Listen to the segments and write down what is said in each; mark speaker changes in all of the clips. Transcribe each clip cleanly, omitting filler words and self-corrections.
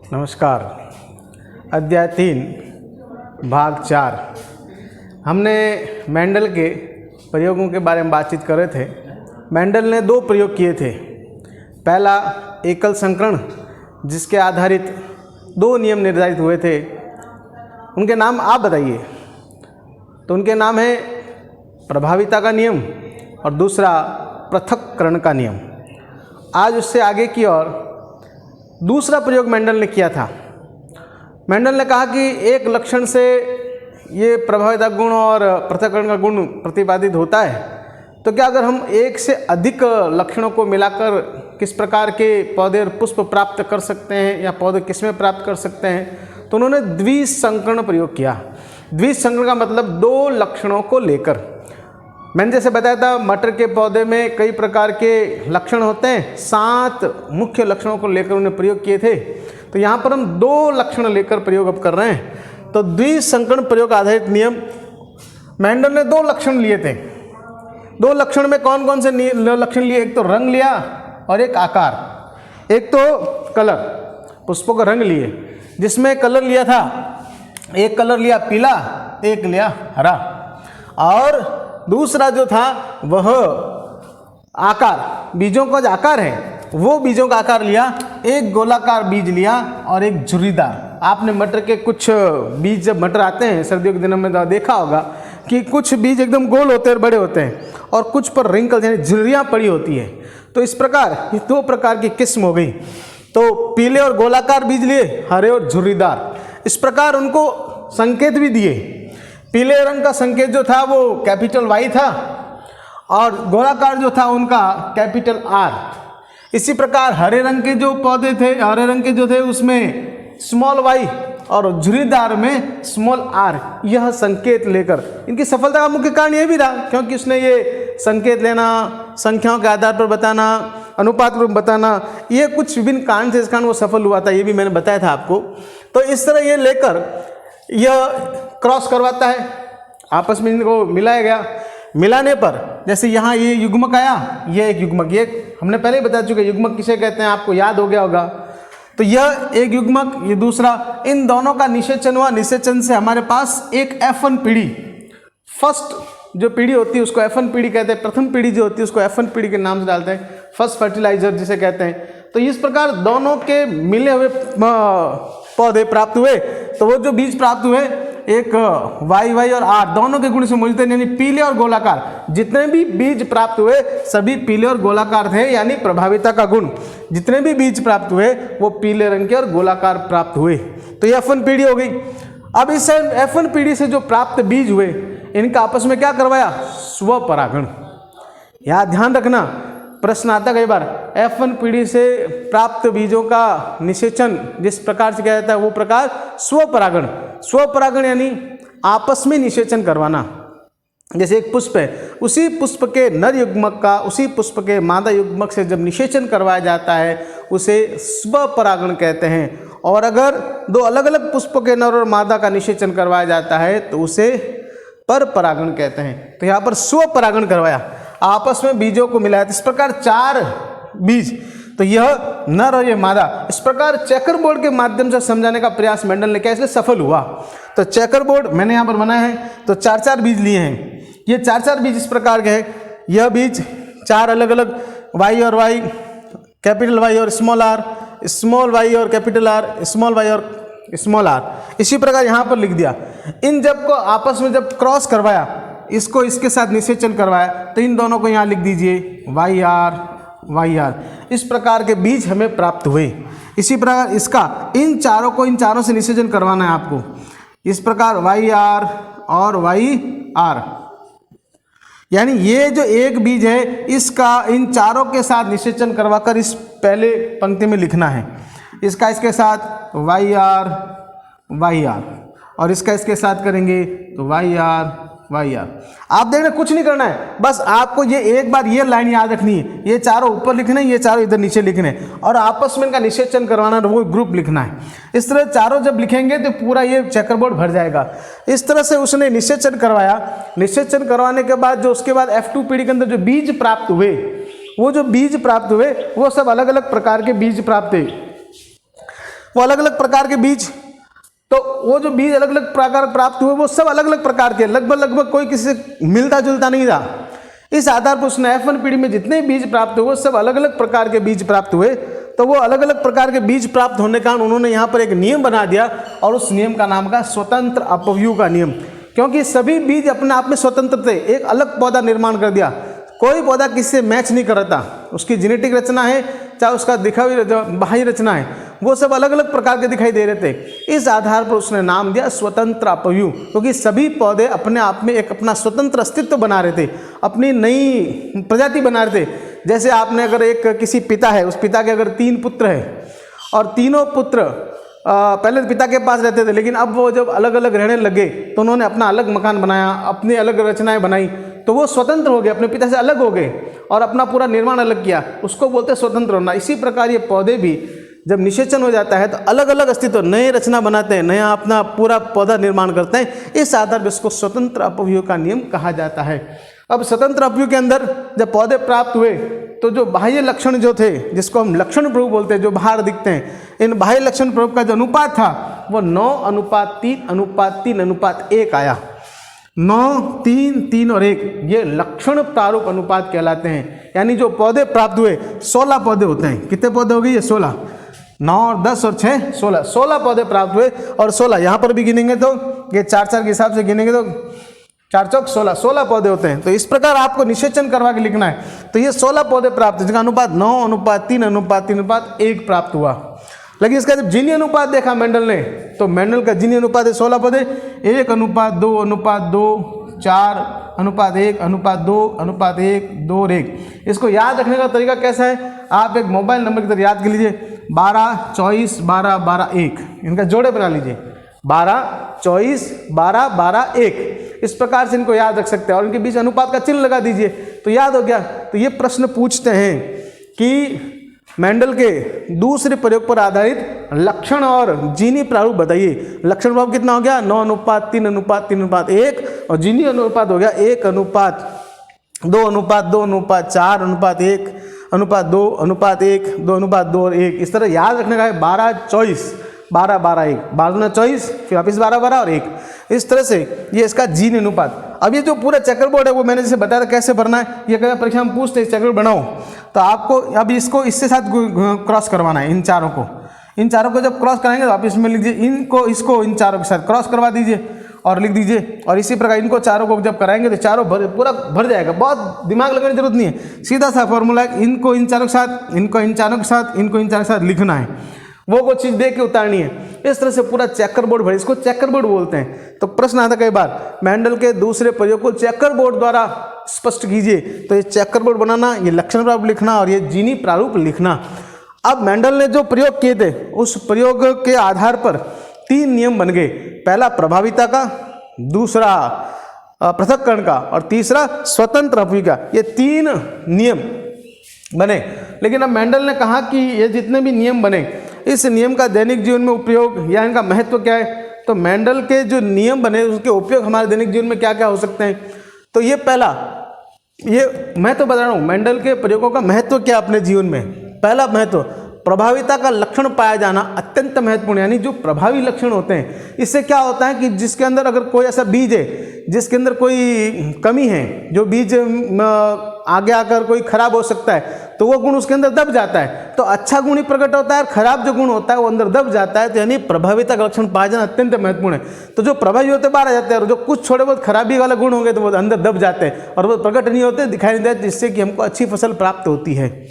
Speaker 1: नमस्कार। अध्याय 3 भाग 4 हमने मेंडल के प्रयोगों के बारे में बातचीत कर रहे थे। मेंडल ने 2 प्रयोग किए थे। पहला एकल संकरण, जिसके आधारित 2 नियम निर्धारित हुए थे। उनके नाम आप बताइए। तो उनके नाम है प्रभाविता का नियम और दूसरा पृथक्करण का नियम। आज उससे आगे की ओर दूसरा प्रयोग मेंडल ने किया था। मेंडल ने कहा कि एक लक्षण से ये प्रभाविता गुण और पृथक्करण का गुण प्रतिपादित होता है, तो क्या अगर हम एक से अधिक लक्षणों को मिलाकर किस प्रकार के पौधे और पुष्प प्राप्त कर सकते हैं या पौधे किसमें प्राप्त कर सकते हैं। तो उन्होंने द्विसंकरण प्रयोग किया। द्विसंकरण का मतलब 2 लक्षणों को लेकर। मैंने जैसे बताया था, मटर के पौधे में कई प्रकार के लक्षण होते हैं, 7 मुख्य लक्षणों को लेकर उन्हें प्रयोग किए थे। तो यहाँ पर हम 2 लक्षण लेकर प्रयोग अब कर रहे हैं। तो द्विसंकरण प्रयोग आधारित नियम, मेंडल ने 2 लक्षण लिए थे। 2 लक्षण में कौन कौन से लक्षण लिए? एक तो रंग लिया और एक आकार। एक तो कलर, पुष्पों का रंग लिए, जिसमें कलर लिया था, एक कलर लिया पीला, एक लिया हरा, और दूसरा जो था वह आकार, बीजों का जो आकार है वो बीजों का आकार लिया। एक गोलाकार बीज लिया और एक झुर्रीदार। आपने मटर के कुछ बीज, जब मटर आते हैं सर्दियों के दिनों में, देखा होगा कि कुछ बीज एकदम गोल होते हैं, बड़े होते हैं, और कुछ पर रिंकल यानी झुर्रियाँ पड़ी होती है। तो इस प्रकार ये 2 प्रकार की किस्म हो गई। तो पीले और गोलाकार बीज लिए, हरे और झुर्रीदार। इस प्रकार उनको संकेत भी दिए। पीले रंग का संकेत जो था वो कैपिटल Y था और गोलाकार जो था उनका कैपिटल R। इसी प्रकार हरे रंग के जो पौधे थे, हरे रंग के जो थे उसमें स्मॉल y और झुर्रीदार में स्मॉल r। यह संकेत लेकर इनकी सफलता का मुख्य कारण यह भी रहा क्योंकि उसने ये संकेत लेना, संख्याओं के आधार पर बताना, अनुपात पर बताना, ये कुछ विभिन्न कारण थे, इस कारण वो सफल हुआ था। ये भी मैंने बताया था आपको। तो इस तरह ये लेकर यह क्रॉस करवाता है, आपस में इनको मिलाया गया। मिलाने पर जैसे यहाँ ये युग्मक आया, ये एक युग्मक, ये हमने पहले ही बता चुके युग्मक किसे कहते हैं, आपको याद हो गया होगा। तो यह एक युग्मक, ये दूसरा, इन दोनों का निषेचन हुआ। निषेचन से हमारे पास एक F1 पीढ़ी, फर्स्ट जो पीढ़ी होती है उसको F1 पीढ़ी कहते हैं। प्रथम पीढ़ी जो होती है उसको F1 पीढ़ी के नाम से डालते हैं, फर्स्ट फर्टिलाइजर जिसे कहते हैं। तो इस प्रकार दोनों के मिले हुए पौधे प्राप्त हुए। तो वो जो बीज प्राप्त हुए, एक Y और R दोनों के गुण से मिलते हैं, यानी पीले और गोलाकार। जितने भी बीज प्राप्त हुए सभी पीले और गोलाकार थे, यानी प्रभाविता का गुण। जितने भी बीज प्राप्त हुए वो पीले रंग के और गोलाकार प्राप्त हुए। तो ये F1 पीढ़ी हो गई। अब इस F1 पीढ़ी से जो प्राप्त बीज हुए, इनका आपस में क्या करवाया? स्वपरागण। यहाँ ध्यान रखना, प्रश्न आता कई बार, F1 पीढ़ी से प्राप्त बीजों का निषेचन जिस प्रकार से किया जाता है वो प्रकार स्वपरागण। स्वपरागण यानी आपस में निषेचन करवाना। जैसे एक पुष्प है, उसी पुष्प के नर युग्मक का उसी पुष्प के मादा युग्मक से जब निषेचन करवाया जाता है उसे स्वपरागण कहते हैं। और अगर 2 अलग अलग पुष्पों के नर और मादा का निषेचन करवाया जाता है तो उसे परपरागण कहते हैं। तो यहाँ पर स्वपरागण करवाया, आपस में बीजों को मिलाया। इस प्रकार 4 बीज, तो यह नर और यह मादा। इस प्रकार चेकर बोर्ड के माध्यम से समझाने का प्रयास मेंडल ने किया, इसलिए सफल हुआ। तो चेकर बोर्ड मैंने यहाँ पर बनाया है। तो 4-4 बीज लिए हैं। ये 4-4 बीज इस प्रकार के हैं। यह बीज 4 अलग अलग Y और Y, कैपिटल Y और स्मॉल r, स्मॉल y और कैपिटल R, स्मॉल y और स्मॉल r। इसी प्रकार यहाँ पर लिख दिया। इन जब को आपस में जब क्रॉस करवाया, इसको इसके साथ निषेचन करवाया, तो इन दोनों को यहाँ लिख दीजिए YR। इस प्रकार के बीज हमें प्राप्त हुए। इसी प्रकार इसका इन चारों से निषेचन करवाना है आपको। इस प्रकार YR और YR, यानी ये जो एक बीज है इसका इन चारों के साथ निषेचन करवाकर इस पहले पंक्ति में लिखना है। इसका इसके साथ YR और इसका इसके साथ करेंगे तो YR। आप देखना, कुछ नहीं करना है, बस आपको ये एक बार ये लाइन याद रखनी है। ये चारों ऊपर लिखने, ये चारों इधर नीचे लिखने, और आपस में इनका निषेचन करवाना, वो ग्रुप लिखना है। इस तरह चारों जब लिखेंगे तो पूरा ये चेकरबोर्ड भर जाएगा। इस तरह से उसने निषेचन करवाया। निषेचन करवाने के बाद जो उसके बाद F2 पीढ़ी के अंदर जो बीज प्राप्त हुए, वो जो बीज प्राप्त हुए वो सब अलग अलग प्रकार के बीज प्राप्त हुए। वो अलग अलग प्रकार के बीज, तो वो जो बीज अलग अलग प्रकार प्राप्त हुए वो सब अलग अलग प्रकार के, लगभग कोई किसी से मिलता जुलता नहीं था। इस आधार पर उसने F1 पीढ़ी में जितने बीज प्राप्त हुए वो सब अलग अलग प्रकार के बीज प्राप्त हुए। तो वो अलग अलग प्रकार के बीज प्राप्त होने के कारण उन्होंने यहाँ पर एक नियम बना दिया और उस नियम का नाम का स्वतंत्र अपव्यूह का नियम, क्योंकि सभी बीज अपने आप में स्वतंत्र थे। एक अलग पौधा निर्माण कर दिया, कोई पौधा किसी से मैच नहीं कर रहा था। उसकी जेनेटिक रचना है चाहे उसका दिखावी बाह्य रचना है, वो सब अलग अलग प्रकार के दिखाई दे रहे थे। इस आधार पर उसने नाम दिया स्वतंत्र अपव्यूह, क्योंकि सभी पौधे अपने आप में एक अपना स्वतंत्र अस्तित्व बना रहे थे, अपनी नई प्रजाति बना रहे थे। जैसे आपने अगर एक किसी पिता है, उस पिता के अगर 3 पुत्र हैं और तीनों पुत्र पहले पिता के पास रहते थे, लेकिन अब वो जब अलग अलग रहने लगे तो उन्होंने अपना अलग मकान बनाया, अपनी अलग रचनाएं बनाई, तो वो स्वतंत्र हो गए, अपने पिता से अलग हो गए और अपना पूरा निर्माण अलग किया। उसको बोलते हैं स्वतंत्र होना। इसी प्रकार ये पौधे भी जब निषेचन हो जाता है तो अलग अलग अस्तित्व, नए रचना बनाते हैं, नया अपना पूरा पौधा निर्माण करते हैं। इस आधार पर इसको स्वतंत्र अपव्यूह का नियम कहा जाता है। अब स्वतंत्र अपव्यूह के अंदर जब पौधे प्राप्त हुए तो जो बाह्य लक्षण जो थे, जिसको हम लक्षण प्ररूप बोलते हैं, जो बाहर दिखते हैं, इन बाह्य लक्षण प्ररूप का जो अनुपात था वो 9:3:3:1 आया। 9, 3, 3 और 1 ये लक्षण प्रारूप अनुपात कहलाते हैं। यानी जो पौधे प्राप्त हुए 16 पौधे होते हैं। कितने पौधे हो गए? ये 16, 9 और 10 और 6 16 पौधे प्राप्त हुए। और 16 यहाँ पर भी गिनेंगे तो ये 4-4 के हिसाब से गिनेंगे तो 4 चौक 16 पौधे होते हैं। तो इस प्रकार आपको निषेचन करवा के लिखना है। तो ये 16 पौधे प्राप्त, जिसका अनुपात 9:3:3:1 प्राप्त हुआ। लेकिन इसका जब जीनी अनुपात देखा मेंडल ने, तो मेंडल का जीनी अनुपात है 16 पौधे, 1:2:2, 4:1:2:1, इसको याद रखने का तरीका कैसा है? आप एक मोबाइल नंबर की तरह याद कर लीजिए, 12, 24, 12, 12, 1, इनका जोड़े बना लीजिए, 12, 24, 12, 12, 1। इस प्रकार से इनको याद रख सकते हैं और इनके बीच अनुपात का चिन्ह लगा दीजिए तो याद हो गया। तो ये प्रश्न पूछते हैं कि मेंडल के दूसरे प्रयोग पर आधारित लक्षण और जीनी प्रारूप बताइए। लक्षण प्रारूप कितना हो गया? 9:3:3:1 और जीनी अनुपात हो गया 1:2:4:4:1:2:1:2 और 1। इस तरह याद रखने का है 12, 24, 12, 12, 1, 12, 24, फिर वापिस 12, 12 और 1। इस तरह से ये इसका जीनी अनुपात। अब ये जो पूरा चेकर बोर्ड है वो मैंने जैसे बताया था कैसे भरना है। ये कभी परीक्षा में पूछते हैं चेकर बोर्ड बनाओ, तो आपको अब इसको इससे साथ क्रॉस करवाना है। इन चारों को जब क्रॉस कराएंगे तो आप इसमें लिख दीजिए, इसको इन चारों के साथ क्रॉस करवा दीजिए और लिख दीजिए। और इसी प्रकार इनको चारों को जब कराएंगे तो चारों पूरा भर जाएगा। बहुत दिमाग लगाने की जरूरत नहीं है, सीधा सा फॉर्मूला है, इनको इन चारों के साथ, इनको इन चारों के साथ, इनको इन चारों के साथ लिखना है। वो चीज़ देख के उतारनी है। इस तरह से पूरा चेकर बोर्ड भरे, इसको चेकर बोर्ड बोलते हैं। तो प्रश्न आता कई बार, मेंडल के दूसरे प्रयोग को चेकर बोर्ड द्वारा स्पष्ट कीजिए। तो ये चेकर बोर्ड बनाना, ये लक्षण प्रारूप लिखना और ये जीनी प्रारूप लिखना। अब मेंडल ने जो प्रयोग किए थे उस प्रयोग के आधार पर 3 नियम बन गए। पहला प्रभाविता का, दूसरा पृथक्करण का और तीसरा स्वतंत्र अपव्यूह का। ये 3 नियम बने। लेकिन अब मेंडल ने कहा कि ये जितने भी नियम बने, इस नियम का दैनिक जीवन में उपयोग या इनका महत्व क्या है। तो मेंडल के जो नियम बने उसके उपयोग हमारे दैनिक जीवन में क्या क्या हो सकते हैं। तो ये पहला, ये मैं तो बता रहा हूँ मेंडल के प्रयोगों का महत्व क्या अपने जीवन में। पहला महत्व, प्रभाविता का लक्षण पाया जाना अत्यंत महत्वपूर्ण। यानी जो प्रभावी लक्षण होते हैं, इससे क्या होता है कि जिसके अंदर अगर कोई ऐसा बीज है जिसके अंदर कोई कमी है, जो बीज आगे आकर कोई खराब हो सकता है, तो वो गुण उसके अंदर दब जाता है। तो अच्छा गुण ही प्रकट होता है और खराब जो गुण होता है वो अंदर दब जाता है। तो यानी प्रभाविता का लक्षण पाया जाना अत्यंत महत्वपूर्ण है। तो जो प्रभावी होते बाहर आ जाते हैं और जो कुछ थोड़े बहुत खराबी वाले गुण होंगे तो वो अंदर दब जाते हैं और वो प्रकट नहीं होते, दिखाई नहीं देते, जिससे कि हमको अच्छी फसल प्राप्त होती है।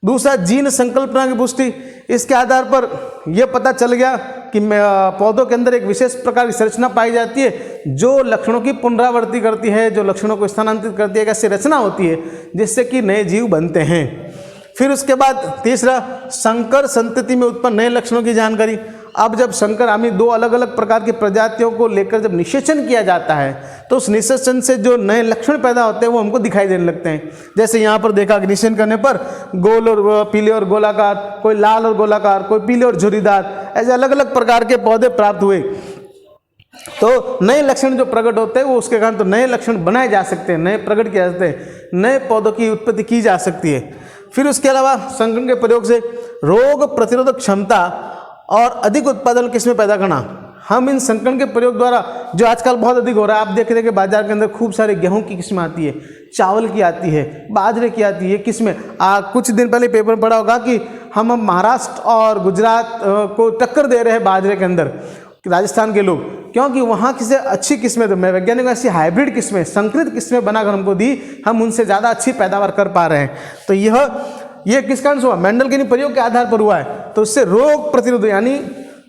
Speaker 1: दूसरा, जीन संकल्पना की पुष्टि। इसके आधार पर यह पता चल गया कि पौधों के अंदर एक विशेष प्रकार की संरचना पाई जाती है जो लक्षणों की पुनरावृत्ति करती है, जो लक्षणों को स्थानांतरित करती है। एक ऐसी रचना होती है जिससे कि नए जीव बनते हैं। फिर उसके बाद तीसरा, संकर संतति में उत्पन्न नए लक्षणों की जानकारी। अब जब संकर आमी 2 अलग अलग प्रकार की प्रजातियों को लेकर जब निषेचन किया जाता है तो उस निषेचन से जो नए लक्षण पैदा होते हैं वो हमको दिखाई देने लगते हैं। जैसे यहाँ पर देखा कि निषेचन करने पर गोल और पीले और गोलाकार, कोई लाल और गोलाकार, कोई पीले और झुर्रीदार, ऐसे अलग अलग प्रकार के पौधे प्राप्त हुए। तो नए लक्षण जो प्रकट होते हैं वो उसके कारण तो नए लक्षण बनाए जा सकते हैं, नए प्रकट किए जा सकते हैं, नए पौधों की उत्पत्ति की जा सकती है। फिर उसके अलावा संकरण के प्रयोग से रोग प्रतिरोधक क्षमता और अधिक उत्पादन किस्में पैदा करना। हम इन संकरण के प्रयोग द्वारा, जो आजकल बहुत अधिक हो रहा है, आप देख रहे हैं कि बाजार के अंदर खूब सारे गेहूं की किस्में आती है, चावल की आती है, बाजरे की आती है किस्में। कुछ दिन पहले पेपर में पढ़ा होगा कि हम अब महाराष्ट्र और गुजरात को टक्कर दे रहे हैं बाजरे के अंदर, राजस्थान के लोग, क्योंकि वहाँ की से अच्छी किस्में, तो मैं वैज्ञानिक ऐसी हाइब्रिड किस्में, संकरित किस्में बनाकर हमको दी, हम उनसे ज़्यादा अच्छी पैदावार कर पा रहे हैं। तो यह किस कारण से हुआ? मेंडल के प्रयोग के आधार पर हुआ है। तो इससे रोग प्रतिरोध, यानी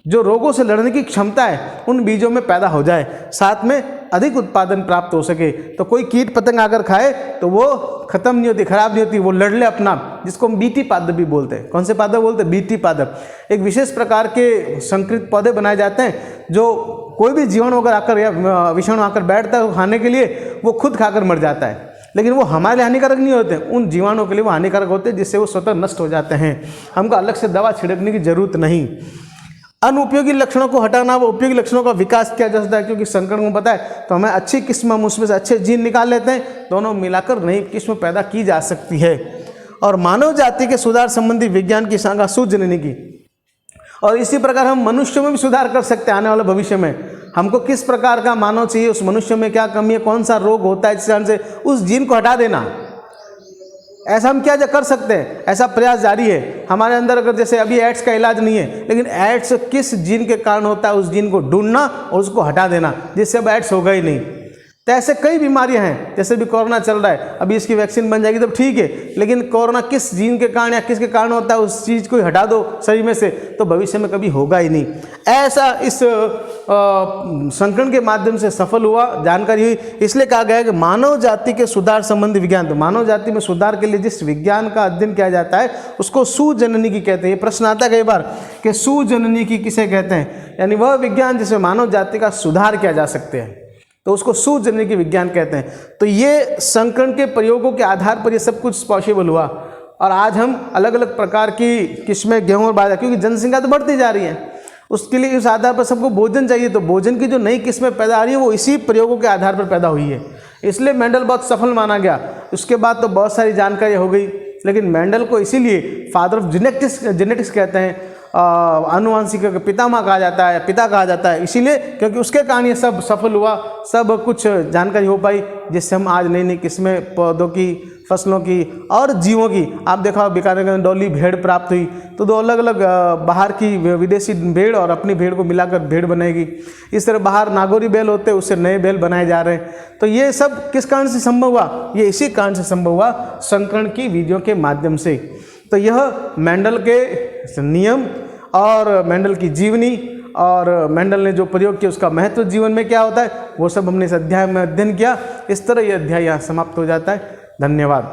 Speaker 1: जो रोगों से लड़ने की क्षमता है उन बीजों में पैदा हो जाए, साथ में अधिक उत्पादन प्राप्त हो सके। तो कोई कीट पतंग आकर खाए तो वो खत्म नहीं होती, खराब नहीं होती, वो लड़ ले अपना, जिसको हम बीटी पादप भी बोलते हैं। कौन से पादप बोलते हैं? बीटी पादप। एक विशेष प्रकार के संकरित पौधे बनाए जाते हैं, जो कोई भी जीवाणु अगर आकर या विषाणु आकर बैठता है खाने के लिए, वो खुद खाकर मर जाता है, लेकिन वो हमारे लिए हानिकारक नहीं होते, उन जीवाणुओं के लिए वो हानिकारक होते हैं, जिससे वो स्वतः नष्ट हो जाते हैं। हमको अलग से दवा छिड़कने की जरूरत नहीं। अनुपयोगी लक्षणों को हटाना व उपयोगी लक्षणों का विकास किया जा सकता है, क्योंकि संकरण को पता है तो हमें अच्छी किस्म, हम उसमें से अच्छे जीन निकाल लेते हैं, दोनों मिलाकर नई किस्म पैदा की जा सकती है। और मानव जाति के सुधार संबंधी विज्ञान की शाखा सूझ जननी की, और इसी प्रकार हम मनुष्य में भी सुधार कर सकते हैं। आने वाले भविष्य में हमको किस प्रकार का मानव चाहिए, उस मनुष्य में क्या कमी है, कौन सा रोग होता है, जिस कारण से उस जीन को हटा देना, ऐसा हम क्या कर सकते हैं, ऐसा प्रयास जारी है हमारे अंदर। अगर जैसे अभी एड्स का इलाज नहीं है, लेकिन एड्स किस जीन के कारण होता है, उस जीन को ढूंढना और उसको हटा देना, जिससे अब एड्स होगा ही नहीं। तो ऐसे कई बीमारियां हैं, जैसे भी कोरोना चल रहा है, अभी इसकी वैक्सीन बन जाएगी तब ठीक है, लेकिन कोरोना किस जीन के कारण या किसके कारण होता है, उस चीज़ को हटा दो शरीर में से, तो भविष्य में कभी होगा ही नहीं। ऐसा इस संकरण के माध्यम से सफल हुआ, जानकारी हुई। इसलिए कहा गया है कि मानव जाति के सुधार संबंधी विज्ञान, तो मानव जाति में सुधार के लिए जिस विज्ञान का अध्ययन किया जाता है उसको सुजननी की कहते हैं। ये प्रश्न आता है कई बार कि सुजननी की किसे कहते हैं, यानी वह विज्ञान जिसमें मानव जाति का सुधार किया जा सकते हैं, तो उसको सुजननी की विज्ञान कहते हैं। तो ये संकरण के प्रयोगों के आधार पर ये सब कुछ पॉसिबल हुआ। और आज हम अलग अलग प्रकार की किस्में गेहूं और बाजरा, क्योंकि जनसंख्या तो बढ़ती जा रही है, उसके लिए इस आधार पर सबको भोजन चाहिए, तो भोजन की जो नई किस्में पैदा आ रही है वो इसी प्रयोगों के आधार पर पैदा हुई है। इसलिए मेंडल बहुत सफल माना गया। उसके बाद तो बहुत सारी जानकारी हो गई, लेकिन मेंडल को इसीलिए फादर ऑफ जेनेटिक्स कहते हैं, आनुवांशिक का पितामह कहा जाता है, पिता कहा जाता है, इसीलिए क्योंकि उसके कारण ये सब सफल हुआ, सब कुछ जानकारी हो पाई, जिससे हम आज नई नई किस्में पौधों की, फसलों की और जीवों की, आप देखा बीकानेर में डोली भेड़ प्राप्त हुई, तो दो अलग अलग बाहर की विदेशी भेड़ और अपनी भेड़ को मिलाकर भेड़ बनेगी। इस तरह बाहर नागौरी बैल होते हैं, उससे नए बैल बनाए जा रहे हैं। तो ये सब किस कारण से संभव हुआ? ये इसी कारण से संभव हुआ, संकरण की विधियों के माध्यम से। तो यह मेंडल के नियम और मेंडल की जीवनी और मेंडल ने जो प्रयोग किया उसका महत्व जीवन में क्या होता है, वो सब हमने इस अध्याय में अध्ययन किया। इस तरह यह अध्याय यहाँ समाप्त हो जाता है। धन्यवाद।